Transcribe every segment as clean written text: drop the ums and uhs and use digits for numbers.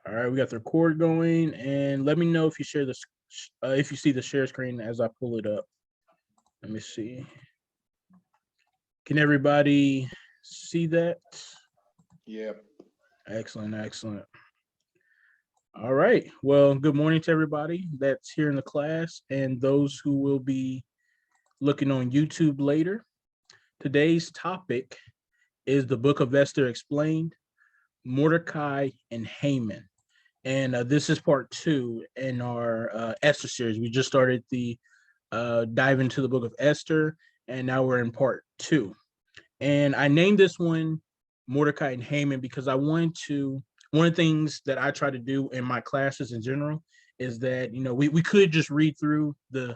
All right, we got the record going, and let me know if you share this, if you see the share screen as I pull it up. Let me see. Can everybody see that? Yep. Excellent, excellent. All right. Well, good morning to everybody that's here in the class and those who will be looking on YouTube later. Today's topic is the Book of Esther Explained, Mordecai and Haman. And this is part 2 in our Esther series. We just started the dive into the Book of Esther, and now we're in part 2. And I named this one Mordecai and Haman because I wanted to, one of the things that I try to do in my classes in general is that, we could just read through the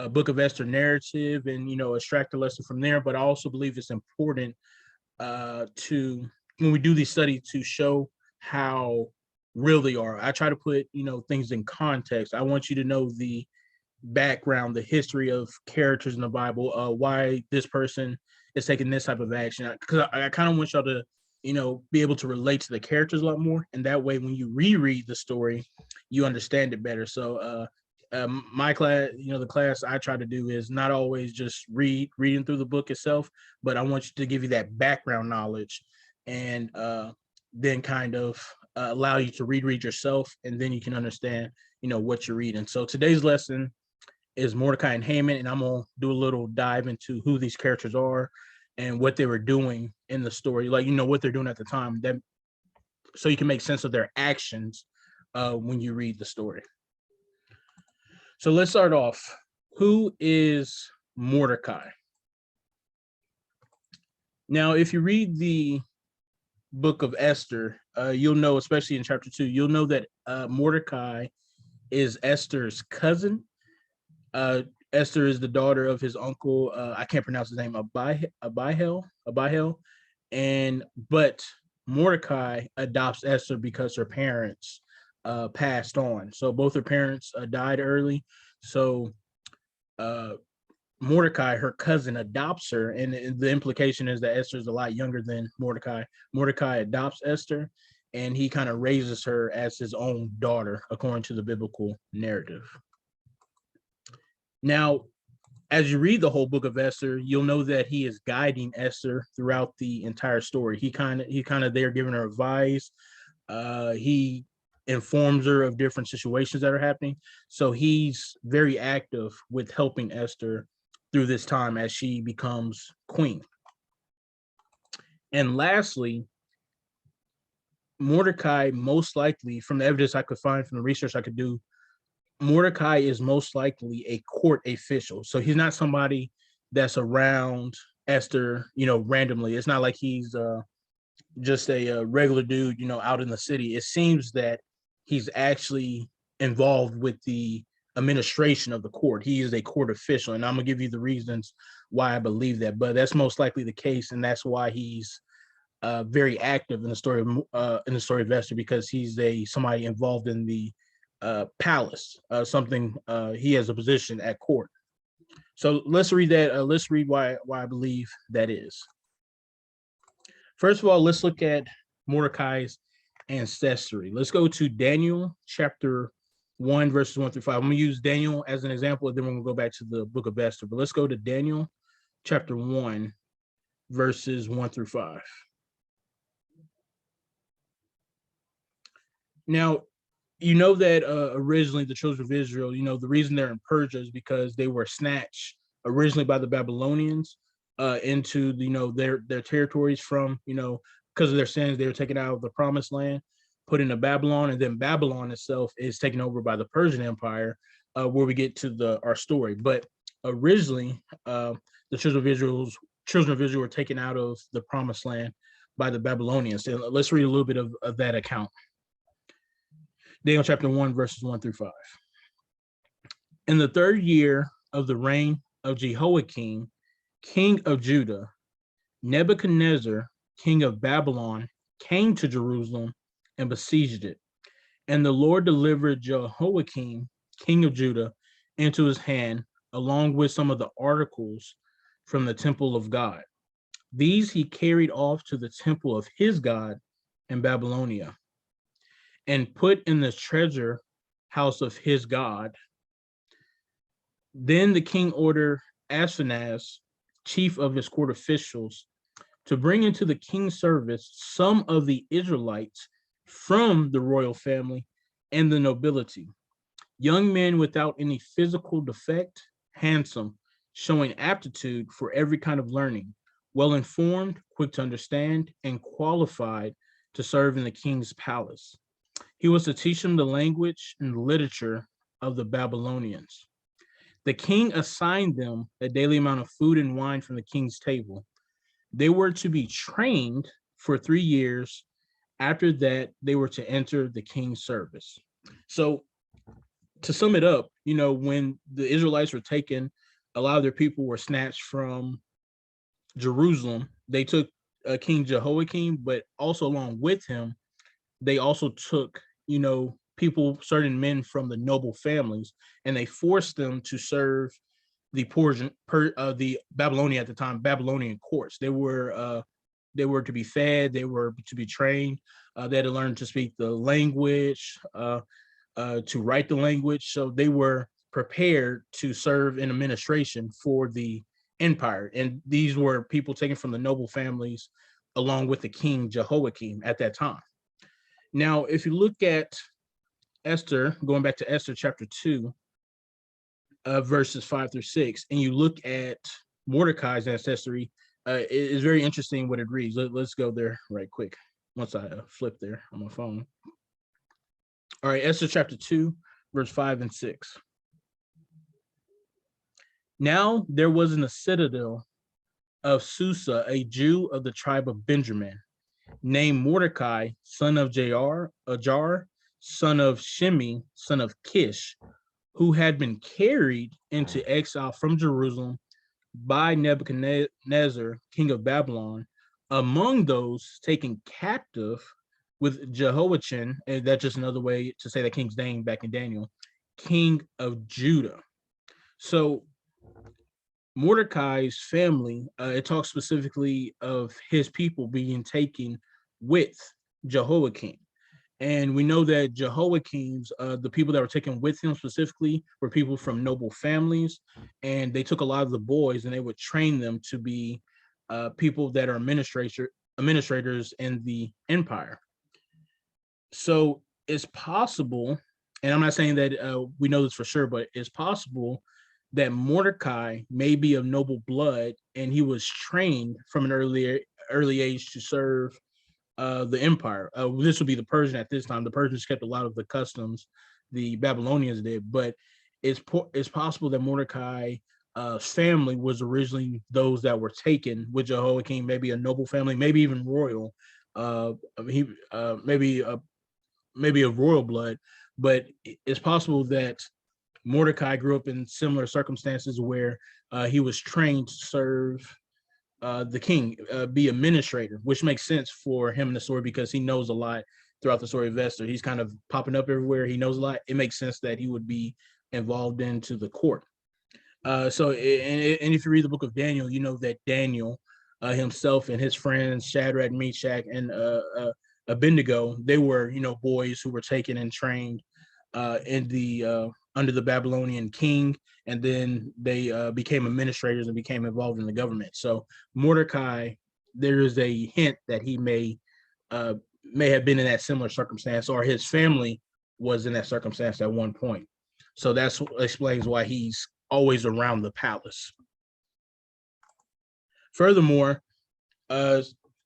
Book of Esther narrative and, extract a lesson from there. But I also believe it's important to, when we do these studies, to show how real they are. I try to put, things in context. I want you to know the background, the history of characters in the Bible, why this person is taking this type of action. Because I kind of want y'all to, be able to relate to the characters a lot more. And that way, when you reread the story, you understand it better. So my class, the class I try to do is not always just reading through the book itself, but I want you to give you that background knowledge and then kind of allow you to reread yourself, and then you can understand, what you're reading. So today's lesson is Mordecai and Haman, and I'm gonna do a little dive into who these characters are and what they were doing in the story, like what they're doing at the time, that so you can make sense of their actions when you read the story. So let's start off. Who is Mordecai? Now, if you read the Book of Esther, you'll know, especially in chapter 2, you'll know that Mordecai is Esther's cousin. Esther is the daughter of his uncle. I can't pronounce his name, Abihel. But Mordecai adopts Esther because her parents passed on. So both her parents died early. So Mordecai, her cousin, adopts her, and the implication is that Esther is a lot younger than Mordecai. Mordecai adopts Esther, and he kind of raises her as his own daughter, according to the biblical narrative. Now, as you read the whole book of Esther, you'll know that he is guiding Esther throughout the entire story. He kind of there giving her advice. He informs her of different situations that are happening. So he's very active with helping Esther through this time as she becomes queen. And lastly, Mordecai, most likely, from the evidence I could find, from the research I could do, Mordecai is most likely a court official. So he's not somebody that's around Esther, randomly. It's not like he's just a regular dude, out in the city. It seems that he's actually involved with the administration of the court. He is a court official, and I'm gonna give you the reasons why I believe that. But that's most likely the case, and that's why he's very active in the story of Esther, because he's somebody involved in the palace, something he has a position at court. So let's read that. Let's read why I believe that is. First of all, let's look at Mordecai's ancestry. Let's go to Daniel chapter 1, verses 1 through 5. I'm going to use Daniel as an example, and then we're going to go back to the book of Esther. But let's go to Daniel chapter 1, verses 1 through 5. Now, that originally the children of Israel, the reason they're in Persia is because they were snatched originally by the Babylonians into, their territories from, because of their sins. They were taken out of the promised land, put into Babylon, and then Babylon itself is taken over by the Persian Empire, where we get to our story. But originally, the children of Israel were taken out of the promised land by the Babylonians. And let's read a little bit of that account. Daniel chapter 1, verses 1 through 5. In the 3rd year of the reign of Jehoiakim, king of Judah, Nebuchadnezzar, king of Babylon, came to Jerusalem and besieged it. And the Lord delivered Jehoiakim, king of Judah, into his hand, along with some of the articles from the temple of God. These he carried off to the temple of his God in Babylonia. and put in the treasure house of his God. Then the king ordered Ashpenaz, chief of his court officials, to bring into the king's service some of the Israelites from the royal family and the nobility, young men without any physical defect, handsome, showing aptitude for every kind of learning, well informed, quick to understand, and qualified to serve in the king's palace. He was to teach them the language and literature of the Babylonians. The king assigned them a daily amount of food and wine from the king's table. They were to be trained for 3 years. After that, they were to enter the king's service. So, to sum it up, when the Israelites were taken, a lot of their people were snatched from Jerusalem. They took King Jehoiakim, but also along with him, they also took, people, certain men from the noble families, and they forced them to serve the the Babylonian at the time, Babylonian courts. They were to be fed, they were to be trained, they had to learn to speak the language, to write the language. So they were prepared to serve in administration for the empire. And these were people taken from the noble families along with the king Jehoiakim at that time. Now, if you look at Esther, going back to Esther chapter 2, verses 5-6, and you look at Mordecai's ancestry, it is very interesting what it reads. Let's go there right quick once I flip there on my phone. All right, Esther chapter 2, verse 5 and 6. Now there was in the citadel of Susa a Jew of the tribe of Benjamin, named Mordecai, son of Ajar, son of Shimi, son of Kish, who had been carried into exile from Jerusalem by Nebuchadnezzar, king of Babylon, among those taken captive with Jehoiachin, and that's just another way to say that king's name back in Daniel, king of Judah. So Mordecai's family, it talks specifically of his people being taken with Jehoiakim. And we know that Jehoiakim's, the people that were taken with him specifically were people from noble families. And they took a lot of the boys and they would train them to be people that are administrators in the empire. So it's possible, and I'm not saying that we know this for sure, but it's possible that Mordecai may be of noble blood and he was trained from an early age to serve the empire. This would be the Persian at this time. The Persians kept a lot of the customs the Babylonians did, but it's possible that Mordecai family was originally those that were taken with Jehoiakim, maybe a noble family, maybe even royal. Maybe of royal blood, but it's possible that Mordecai grew up in similar circumstances where he was trained to serve the king, be administrator, which makes sense for him in the story because he knows a lot throughout the story of Esther. He's kind of popping up everywhere. He knows a lot. It makes sense that he would be involved into the court. So if you read the book of Daniel, you know that Daniel himself and his friends, Shadrach, Meshach, and Abednego, they were, boys who were taken and trained in the under the Babylonian king, and then they became administrators and became involved in the government. So Mordecai, there is a hint that he may have been in that similar circumstance, or his family was in that circumstance at one point. So that explains why he's always around the palace. Furthermore,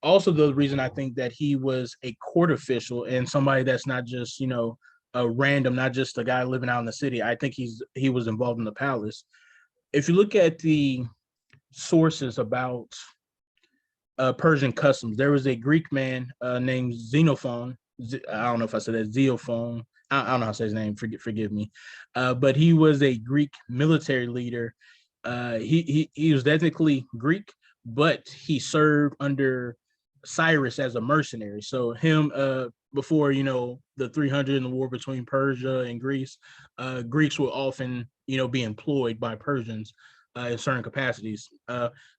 also the reason I think that he was a court official and somebody that's not just, a random, not just a guy living out in the city. I think he was involved in the palace. If you look at the sources about Persian customs, there was a Greek man named Xenophon. I don't know if I said that, Xenophon. I don't know how to say his name. Forgive me. But he was a Greek military leader. He was ethnically Greek, but he served under Cyrus as a mercenary. So him, before the 300 in the war between Persia and Greece, Greeks will often be employed by Persians in certain capacities.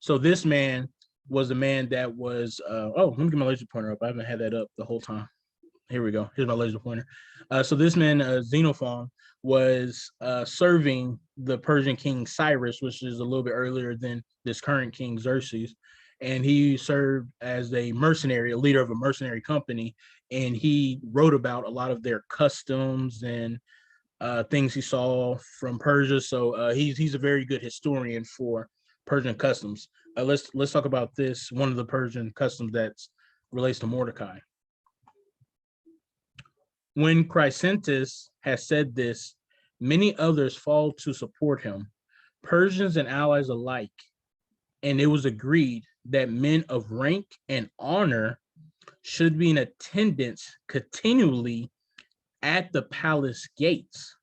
So this man was the man that was. Oh, let me get my laser pointer up. I haven't had that up the whole time. here we go. Here's my laser pointer. So this man, Xenophon, was serving the Persian king Cyrus, which is a little bit earlier than this current king Xerxes. And he served as a mercenary, a leader of a mercenary company. And he wrote about a lot of their customs and things he saw from Persia. So he's a very good historian for Persian customs. Let's talk about this. One of the Persian customs that relates to Mordecai. When Chrysantas has said this, many others followed to support him, Persians and allies alike, and it was agreed that men of rank and honor should be in attendance continually at the palace gates,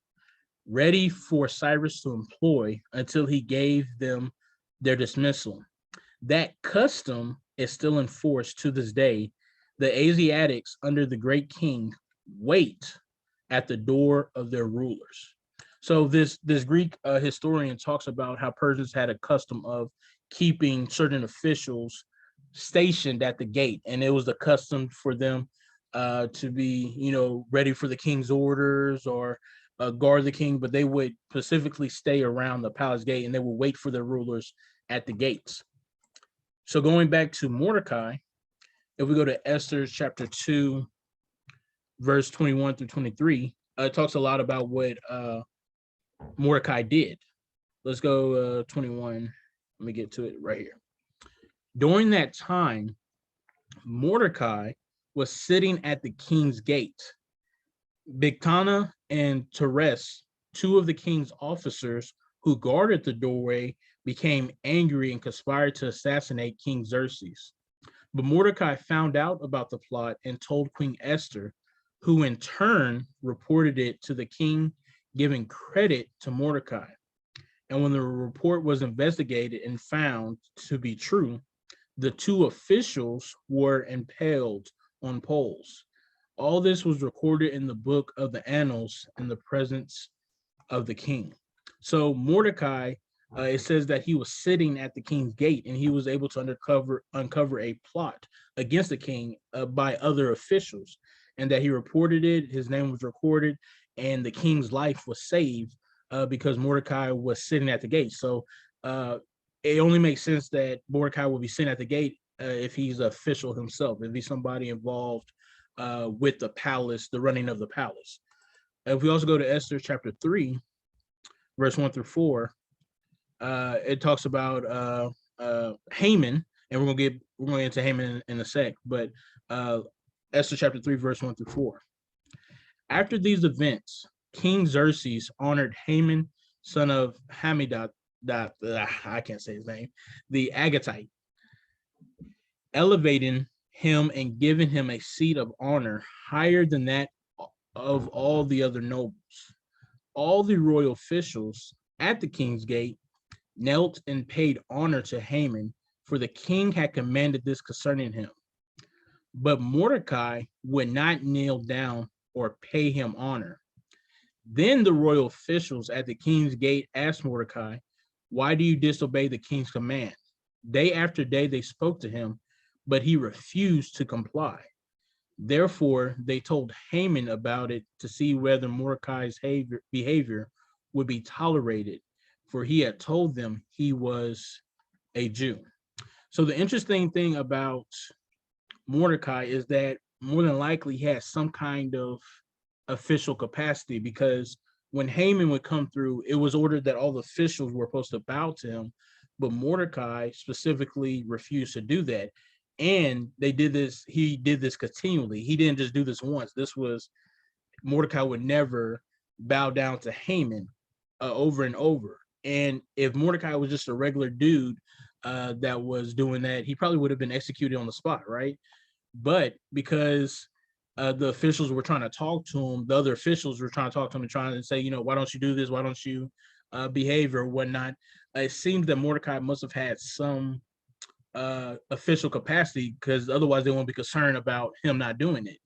ready for Cyrus to employ until he gave them their dismissal. That custom is still in force to this day. The Asiatics under the great king wait at the door of their rulers. So this Greek historian talks about how Persians had a custom of keeping certain officials stationed at the gate, and it was the custom for them to be, ready for the king's orders or guard the king, but they would specifically stay around the palace gate and they would wait for their rulers at the gates. So going back to Mordecai, if we go to Esther chapter 2, verse 21 through 23, it talks a lot about what Mordecai did. Let's go 21. Let me get to it right here. During that time, Mordecai was sitting at the king's gate. Bigthana and Teres, two of the king's officers who guarded the doorway, became angry and conspired to assassinate King Xerxes. But Mordecai found out about the plot and told Queen Esther, who in turn reported it to the king, giving credit to Mordecai. And when the report was investigated and found to be true, the two officials were impaled on poles. All this was recorded in the book of the annals in the presence of the king. So Mordecai, it says that he was sitting at the king's gate and he was able to uncover a plot against the king by other officials, and that he reported it. His name was recorded, and the king's life was saved because Mordecai was sitting at the gate. So it only makes sense that Mordecai will be sitting at the gate if he's official himself, if he's somebody involved with the palace, the running of the palace. If we also go to Esther chapter 3, verse 1 through 4, it talks about Haman, and we're going to get into Haman in a sec, but Esther chapter 3, verse 1 through 4. After these events, King Xerxes honored Haman, son of Hammedat, I can't say his name, the Agagite, elevating him and giving him a seat of honor higher than that of all the other nobles. All the royal officials at the king's gate knelt and paid honor to Haman, for the king had commanded this concerning him. But Mordecai would not kneel down or pay him honor. Then the royal officials at the king's gate asked Mordecai, "Why do you disobey the king's command?" Day after day they spoke to him, but he refused to comply. Therefore, they told Haman about it to see whether Mordecai's behavior would be tolerated, for he had told them he was a Jew. So the interesting thing about Mordecai is that more than likely he has some kind of official capacity, because when Haman would come through, it was ordered that all the officials were supposed to bow to him, but Mordecai specifically refused to do that. And he did this continually. He didn't just do this once. Mordecai would never bow down to Haman over and over. And if Mordecai was just a regular dude that was doing that, he probably would have been executed on the spot, right? But because the officials were trying to talk to him, the other officials were trying to talk to him and trying to say, why don't you do this? Why don't you behave or whatnot? It seems that Mordecai must have had some official capacity, because otherwise they won't be concerned about him not doing it,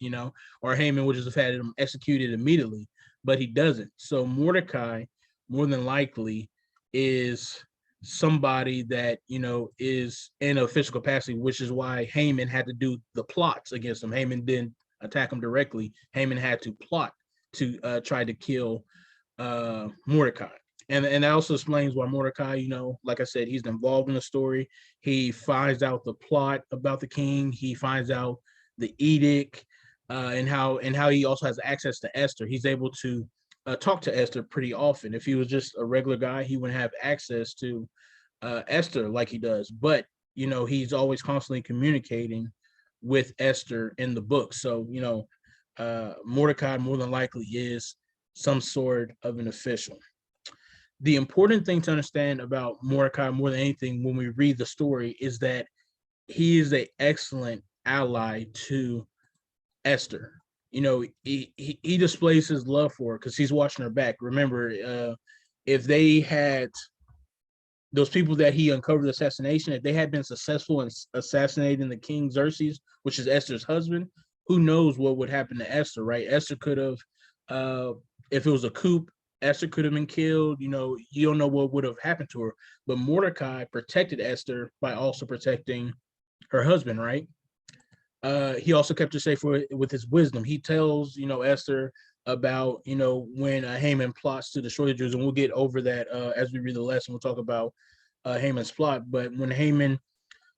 or Haman would just have had him executed immediately, but he doesn't. So Mordecai, more than likely, is somebody that, is in official capacity, which is why Haman had to do the plots against him. Haman didn't attack him directly, Haman had to plot to try to kill Mordecai. And that also explains why Mordecai, like I said, he's involved in the story. He finds out the plot about the king. He finds out the edict, and how he also has access to Esther. He's able to talk to Esther pretty often. If he was just a regular guy, he wouldn't have access to Esther like he does. But he's always constantly communicating with Esther in the book. So Mordecai more than likely is some sort of an official. The important thing to understand about Mordecai more than anything when we read the story is that he is an excellent ally to Esther. He displays his love for her because he's watching her back. Remember, if they had those people that he uncovered the assassination, if they had been successful in assassinating the king Xerxes, which is Esther's husband, who knows what would happen to Esther, right? Esther could have, if it was a coup, Esther could have been killed. You don't know what would have happened to her. But Mordecai protected Esther by also protecting her husband, right? He also kept her safe with his wisdom. He tells, Esther about, when Haman plots to destroy the Jews, and we'll get over that as we read the lesson. We'll talk about Haman's plot. But when Haman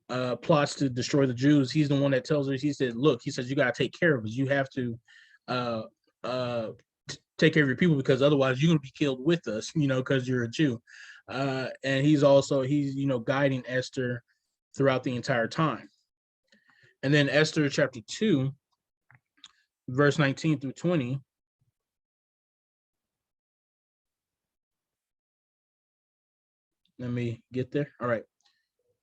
plots to destroy the Jews, he's the one that tells her, he says, you got to take care of us. You have to take care of your people, because otherwise you're going to be killed with us, because you're a Jew. And he's guiding Esther throughout the entire time. And then Esther chapter 2, verse 19 through 20. Let me get there. All right.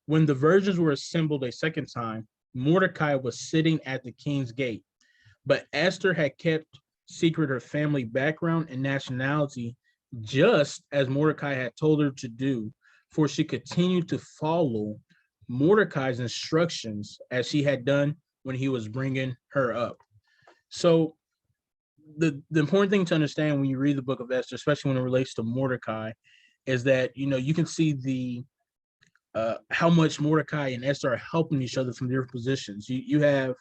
When the virgins were assembled a second time, Mordecai was sitting at the king's gate. But Esther had kept secret her family background and nationality, just as Mordecai had told her to do, for she continued to follow Mordecai's instructions as she had done when he was bringing her up. So the important thing to understand when you read the book of Esther, especially when it relates to Mordecai, is that you can see the how much Mordecai and Esther are helping each other from different positions. You have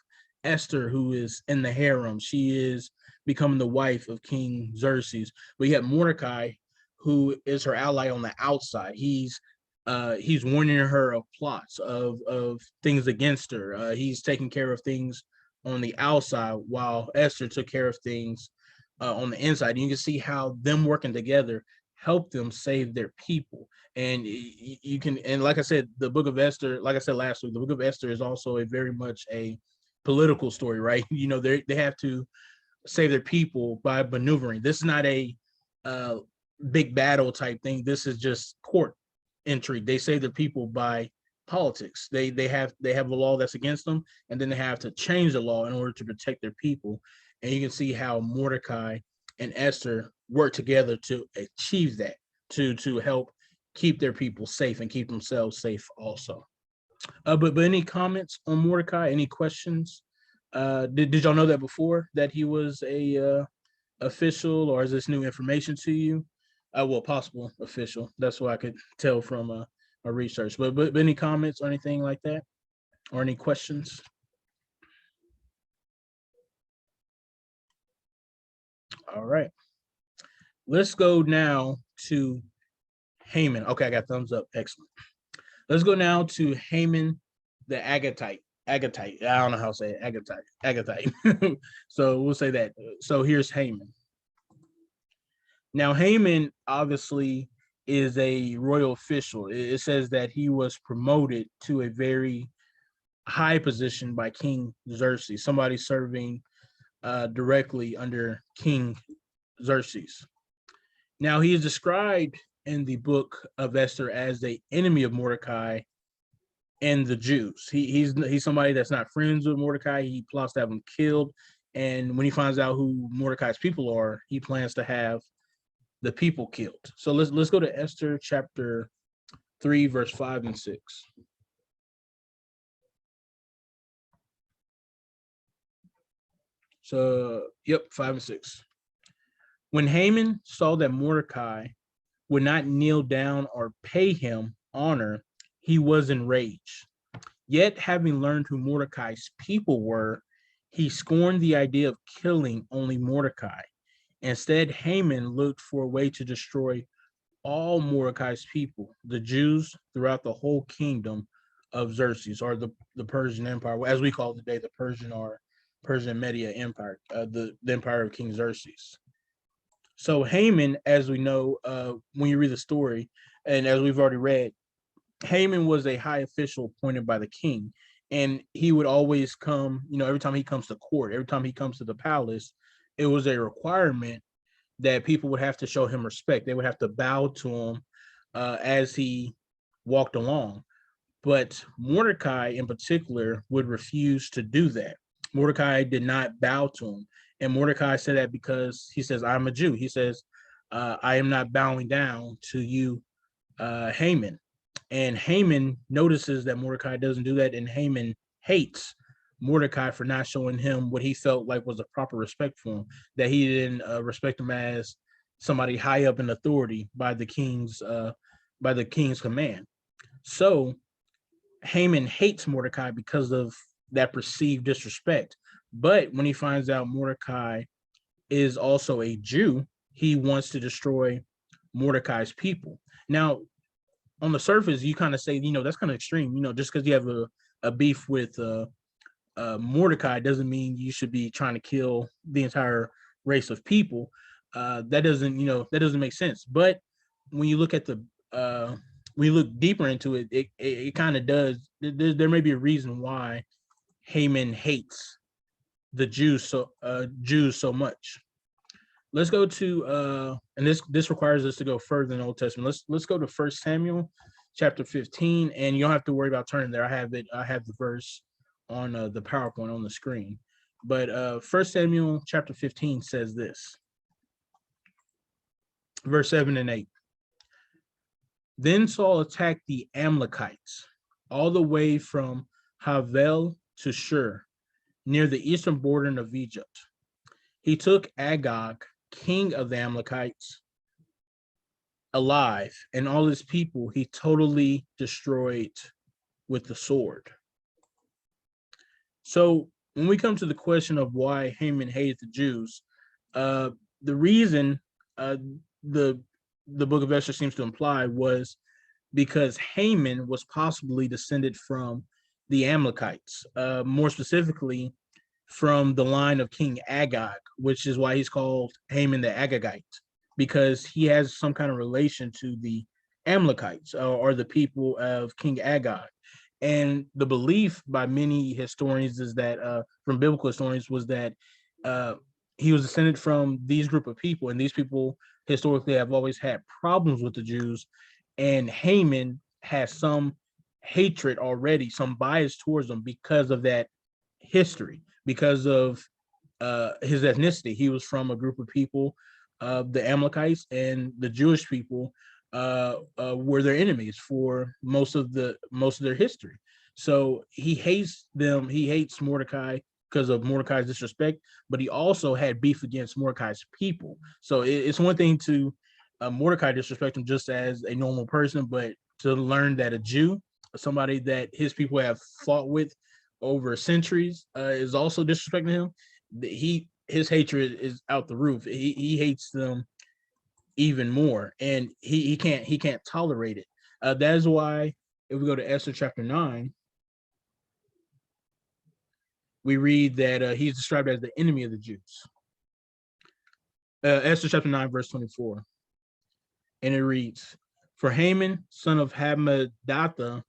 Esther, who is in the harem. She is becoming the wife of King Xerxes. But you have Mordecai, who is her ally on the outside. He's warning her of plots, of things against her. He's taking care of things on the outside, while Esther took care of things on the inside. And you can see how them working together help them save their people. And you can, and like I said, the book of Esther, like I said last week, the book of Esther is also a very much a political story, right? They have to save their people by maneuvering. This is not a big battle type thing. This is just court intrigue. They save their people by politics. They have a law that's against them, and then they have to change the law in order to protect their people. And you can see how Mordecai and Esther work together to achieve that, to help keep their people safe and keep themselves safe also. But any comments on Mordecai? Any questions? Did y'all know that before, that he was a official, or is this new information to you? Well, possible official. That's what I could tell from my research. But any comments or anything like that, or any questions? All right. Let's go now to Haman. Okay, I got thumbs up. Excellent. Let's go now to Haman the Agagite. I don't know how to say it. Agagite. So we'll say that. So here's Haman. Now, Haman obviously is a royal official. It says that he was promoted to a very high position by King Xerxes, somebody serving directly under King Xerxes. Now, he is described in the book of Esther as the enemy of Mordecai and the Jews. He's somebody that's not friends with Mordecai. He plots to have him killed. And when he finds out who Mordecai's people are, he plans to have the people killed. So let's go to Esther chapter 3, verse 5 and 6. So, 5 and 6. When Haman saw that Mordecai would not kneel down or pay him honor, he was enraged. Yet, having learned who Mordecai's people were, He scorned the idea of killing only Mordecai. Instead, Haman looked for a way to destroy all Mordecai's people, the Jews throughout the whole kingdom of Xerxes, or the Persian Empire, as we call it today, the Persian or Persian Media Empire, the empire of King Xerxes. So Haman, as we know, when you read the story, and as we've already read, Haman was a high official appointed by the king, and he would always come. Every time he comes to court, every time he comes to the palace, it was a requirement that people would have to show him respect. They would have to bow to him as he walked along. But Mordecai, in particular, would refuse to do that. Mordecai did not bow to him. And Mordecai said that because he says, I'm a Jew. He says, I am not bowing down to you, Haman. And Haman notices that Mordecai doesn't do that. And Haman hates Mordecai for not showing him what he felt like was a proper respect for him, that he didn't respect him as somebody high up in authority by the king's command. So Haman hates Mordecai because of that perceived disrespect. But when he finds out Mordecai is also a Jew, he wants to destroy Mordecai's people. Now, on the surface, you kind of say, that's kind of extreme. Just because you have a beef with Mordecai doesn't mean you should be trying to kill the entire race of people. That doesn't make sense. But when you look at when you look deeper into it, it kind of does. There may be a reason why Haman hates the Jews so much. Let's go to and this requires us to go further in the Old Testament. Let's go to 1 Samuel chapter 15, and you don't have to worry about turning there. I have the verse on the PowerPoint on the screen. But 1 Samuel chapter 15 says this, verse 7 and 8. Then Saul attacked the Amalekites all the way from Havel to Shur, near the eastern border of Egypt. He took Agag, king of the Amalekites, alive, and all his people he totally destroyed with the sword. So when we come to the question of why Haman hated the Jews, the reason the book of Esther seems to imply was because Haman was possibly descended from the Amalekites, more specifically from the line of King Agag, which is why he's called Haman the Agagite, because he has some kind of relation to the Amalekites or the people of King Agag. And the belief by many historians is that, from biblical historians, was that he was descended from these group of people, and these people historically have always had problems with the Jews, and Haman has some hatred already, some bias towards them because of that history, because of his ethnicity. He was from a group of people, the Amalekites, and the Jewish people were their enemies for most of their history. So he hates them. He hates Mordecai because of Mordecai's disrespect, but he also had beef against Mordecai's people. So it's one thing to Mordecai disrespect him just as a normal person, but to learn that a Jew, somebody that his people have fought with over centuries, is also disrespecting him, his hatred is out the roof. He hates them even more, and he can't tolerate it. That is why if we go to Esther chapter 9, we read that he's described as the enemy of the Jews. Esther chapter 9, verse 24. And it reads, for Haman, son of Hammedatha,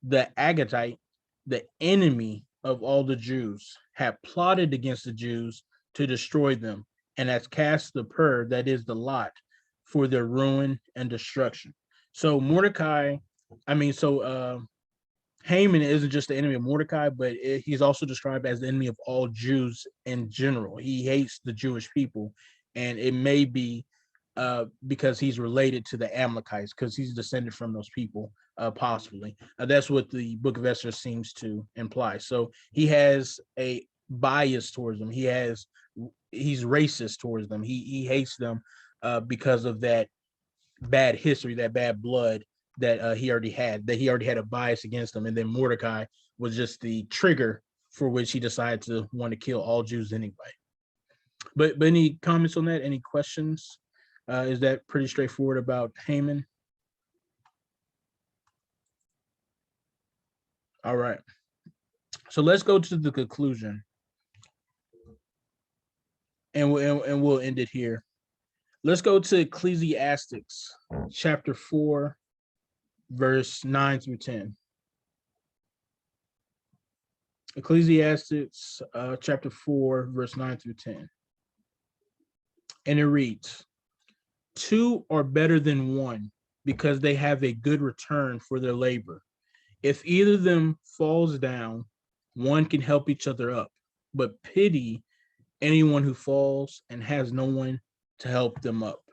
the Agagite, the enemy of all the Jews, had plotted against the Jews to destroy them, and has cast the pur, that is the lot, for their ruin and destruction. So Haman isn't just the enemy of Mordecai, but he's also described as the enemy of all Jews in general. He hates the Jewish people, and it may be because he's related to the Amalekites, because he's descended from those people, possibly. That's what the book of Esther seems to imply. So he has a bias towards them. He's racist towards them. He hates them because of that bad history, that bad blood that he already had a bias against them. And then Mordecai was just the trigger for which he decided to want to kill all Jews anyway. But any comments on that? Any questions? Is that pretty straightforward about Haman? All right. So let's go to the conclusion, and we'll end it here. Let's go to Ecclesiastes chapter 4, verse 9 through 10. Ecclesiastes chapter 4, verse 9 through 10. And it reads, "Two are better than one, because they have a good return for their labor. If either of them falls down, one can help each other up, but pity anyone who falls and has no one to help them up."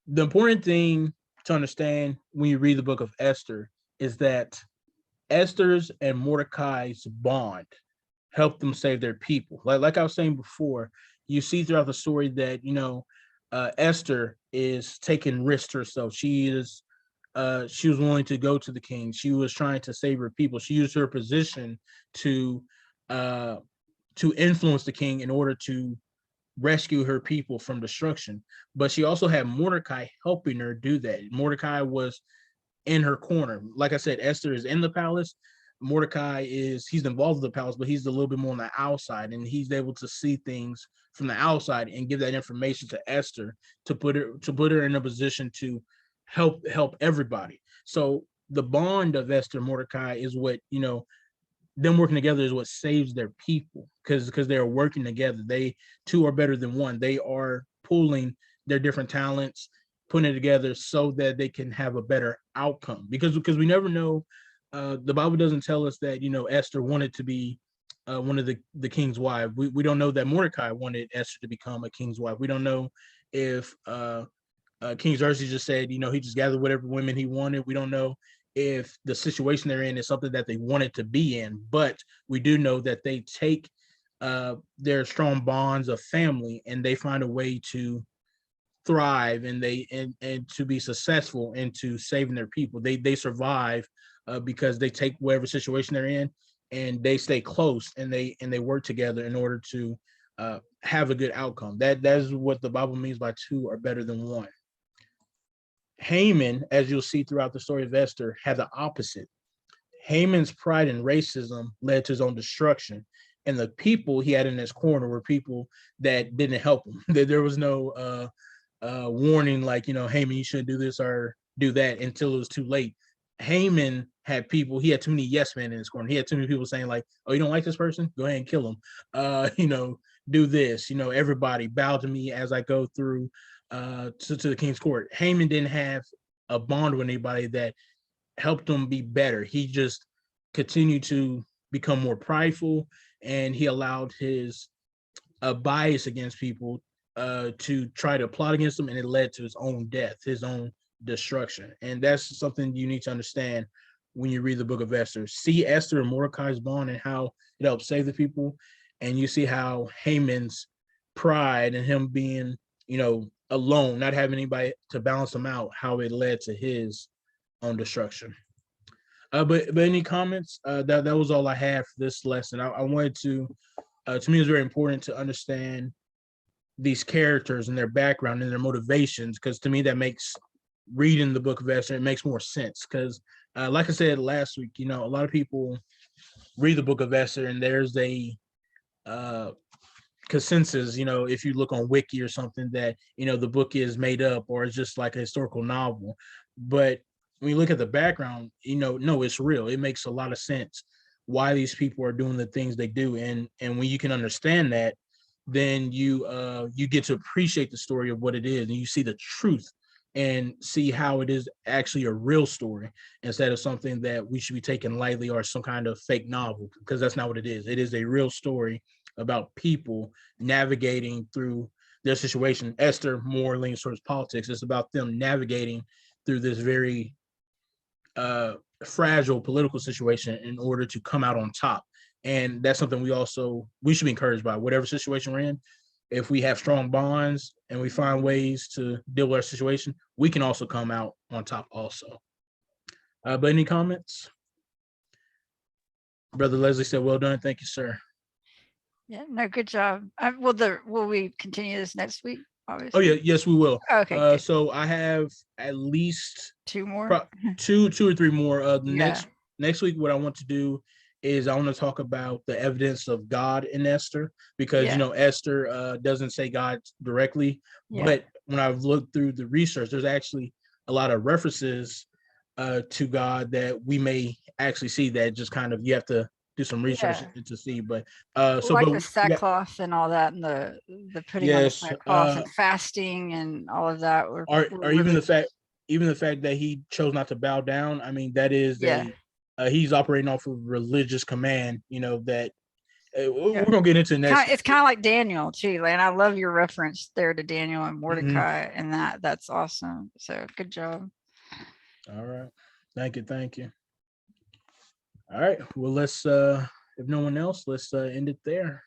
The important thing to understand when you read the book of Esther is that Esther's and Mordecai's bond helped them save their people. Like I was saying before, you see throughout the story that, Esther is taking risks herself. She was willing to go to the king. She was trying to save her people. She used her position to influence the king in order to rescue her people from destruction. But she also had Mordecai helping her do that. Mordecai was in her corner. Like I said, Esther is in the palace. Mordecai he's involved in the palace, but he's a little bit more on the outside, and he's able to see things from the outside and give that information to Esther to put her in a position to help everybody. So the bond of Esther and Mordecai is what, them working together is what saves their people, because they're working together. They two are better than one. They are pooling their different talents, putting it together so that they can have a better outcome. Because we never know. The Bible doesn't tell us that Esther wanted to be one of the king's wife. We don't know that Mordecai wanted Esther to become a king's wife. We don't know if King Xerxes just said he just gathered whatever women he wanted. We don't know if the situation they're in is something that they wanted to be in, but we do know that they take their strong bonds of family and they find a way to thrive and to be successful into saving their people. They survive because they take whatever situation they're in and they stay close and they work together in order to have a good outcome. That is what the Bible means by two are better than one. Haman, as you'll see throughout the story of Esther, had the opposite. Haman's pride and racism led to his own destruction, and the people he had in his corner were people that didn't help him. There was no warning like, Haman, you shouldn't do this or do that, until it was too late. Haman had people, he had too many yes men in his corner. He had too many people saying like, oh, you don't like this person? Go ahead and kill him. Do this, everybody bow to me as I go through to the king's court. Haman didn't have a bond with anybody that helped him be better. He just continued to become more prideful, and he allowed his bias against people to try to plot against him, and it led to his own death, his own destruction. And that's something you need to understand when you read the book of Esther. See Esther and Mordecai's bond and how it helped save the people, and you see how Haman's pride and him being, alone, not having anybody to balance him out, how it led to his own destruction. But any comments? That was all I had for this lesson. I wanted to me, it's very important to understand these characters and their background and their motivations, because to me that makes reading the book of Esther, it makes more sense. Because like I said last week, a lot of people read the book of Esther and there's a consensus, if you look on Wiki or something, that the book is made up or it's just like a historical novel. But when you look at the background, no, it's real. It makes a lot of sense why these people are doing the things they do, and when you can understand that, then you get to appreciate the story of what it is, and you see the truth and see how it is actually a real story instead of something that we should be taking lightly or some kind of fake novel, because that's not what it is. It is a real story about people navigating through their situation. Esther more leans towards politics. It's about them navigating through this very fragile political situation in order to come out on top. And that's something we should be encouraged by. Whatever situation we're in, if we have strong bonds and we find ways to deal with our situation, we can also come out on top also. But any comments? Brother Leslie said, well done. Thank you, sir. Yeah, no, good job. Will we continue this next week? Oh, Obviously. yeah. Yes, we will. Okay, good. So I have at least Two more. two or three more. The Yeah. next week, what I want to do is I want to talk about the evidence of God in Esther, because Yeah. Esther doesn't say God directly, Yeah. but when I've looked through the research, there's actually a lot of references to God that we may actually see, that just kind of you have to do some research Yeah. to see. But Like the we got, sackcloth and all that, and the putting on the yes, sackcloth and fasting and all of that were or even really, the fact that he chose not to bow down. I mean, that is yeah. he's operating off of religious command. That we're Yeah. gonna get into next. It's kind of like Daniel too. And I love your reference there to Daniel and Mhm. Mordecai, and that's awesome. So good job. All right, thank you. All right, well, let's if no one else, let's end it there.